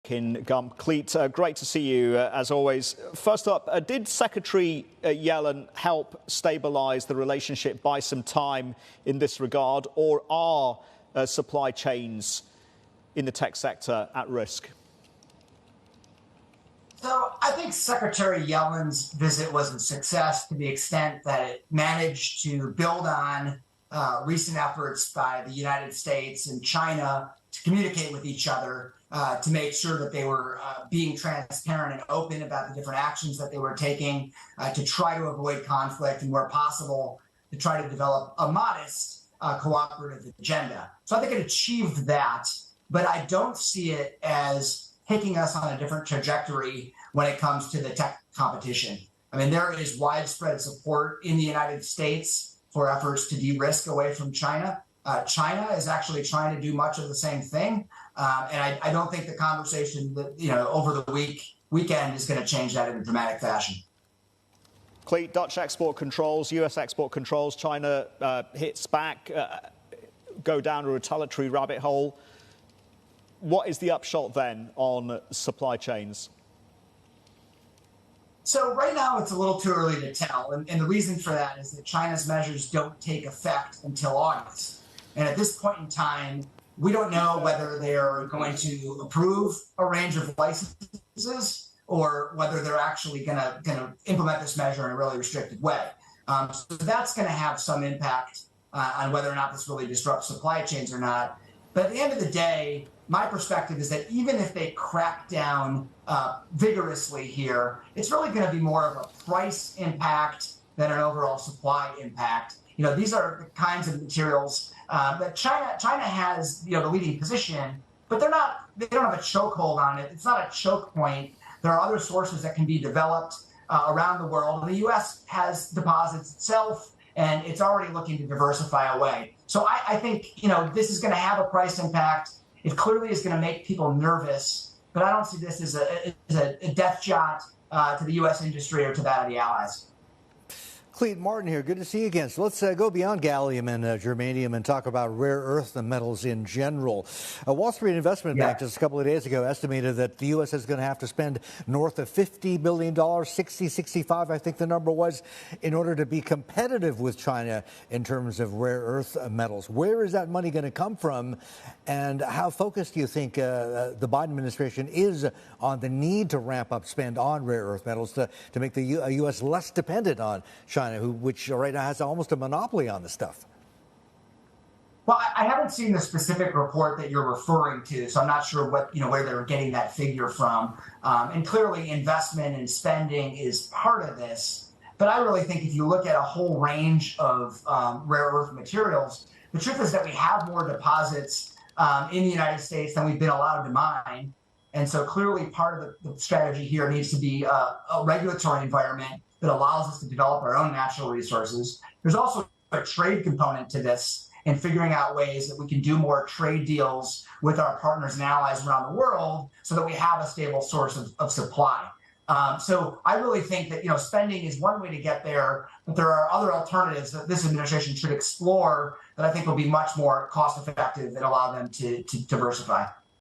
Akin, Gump, Clete, great to see you as always. First up, did Secretary Yellen help stabilise the relationship by some time in this regard, or are supply chains in the tech sector at risk? So I think Secretary Yellen's visit was a success to the extent that it managed to build on recent efforts by the United States and China to communicate with each other, to make sure that they were being transparent and open about the different actions that they were taking, to try to avoid conflict and, where possible, to try to develop a modest cooperative agenda. So I think it achieved that, but I don't see it as taking us on a different trajectory when it comes to the tech competition. I mean, there is widespread support in the United States for efforts to de-risk away from China. China is actually trying to do much of the same thing. And I don't think the conversation that, over the weekend is going to change that in a dramatic fashion. Clete, Dutch export controls, U.S. export controls, China hits back, go down a retaliatory rabbit hole. What is the upshot then on supply chains? So right now it's a little too early to tell. And the reason for that is that China's measures don't take effect until August. And at this point in time, we don't know whether they're going to approve a range of licenses or whether they're actually going to implement this measure in a really restricted way. So that's going to have some impact on whether or not this really disrupts supply chains or not. But at the end of the day, my perspective is that even if they crack down vigorously here, it's really going to be more of a price impact than an overall supply impact. These are the kinds of materials that China has, the leading position, but they don't have a chokehold on it. It's not a choke point. There are other sources that can be developed around the world. And the U.S. has deposits itself, and it's already looking to diversify away. So I think, this is going to have a price impact. It clearly is going to make people nervous, but I don't see this as a death shot to the U.S. industry or to that of the allies. Clete, Martin here. Good to see you again. So let's go beyond gallium and germanium and talk about rare earth metals in general. A Wall Street investment bank just a couple of days ago estimated that the U.S. is going to have to spend north of $50 billion, 65, I think the number was, in order to be competitive with China in terms of rare earth metals. Where is that money going to come from? And how focused do you think the Biden administration is on the need to ramp up spend on rare earth metals to make the U.S. less dependent on China, which right now has almost a monopoly on the stuff? Well, I haven't seen the specific report that you're referring to, so I'm not sure what where they were getting that figure from. And clearly, investment and spending is part of this. But I really think if you look at a whole range of rare earth materials, the truth is that we have more deposits in the United States than we've been allowed to mine. And so clearly part of the strategy here needs to be a regulatory environment that allows us to develop our own natural resources. There's also a trade component to this, and figuring out ways that we can do more trade deals with our partners and allies around the world so that we have a stable source of supply. So I really think that, spending is one way to get there, but there are other alternatives that this administration should explore that I think will be much more cost effective and allow them to diversify.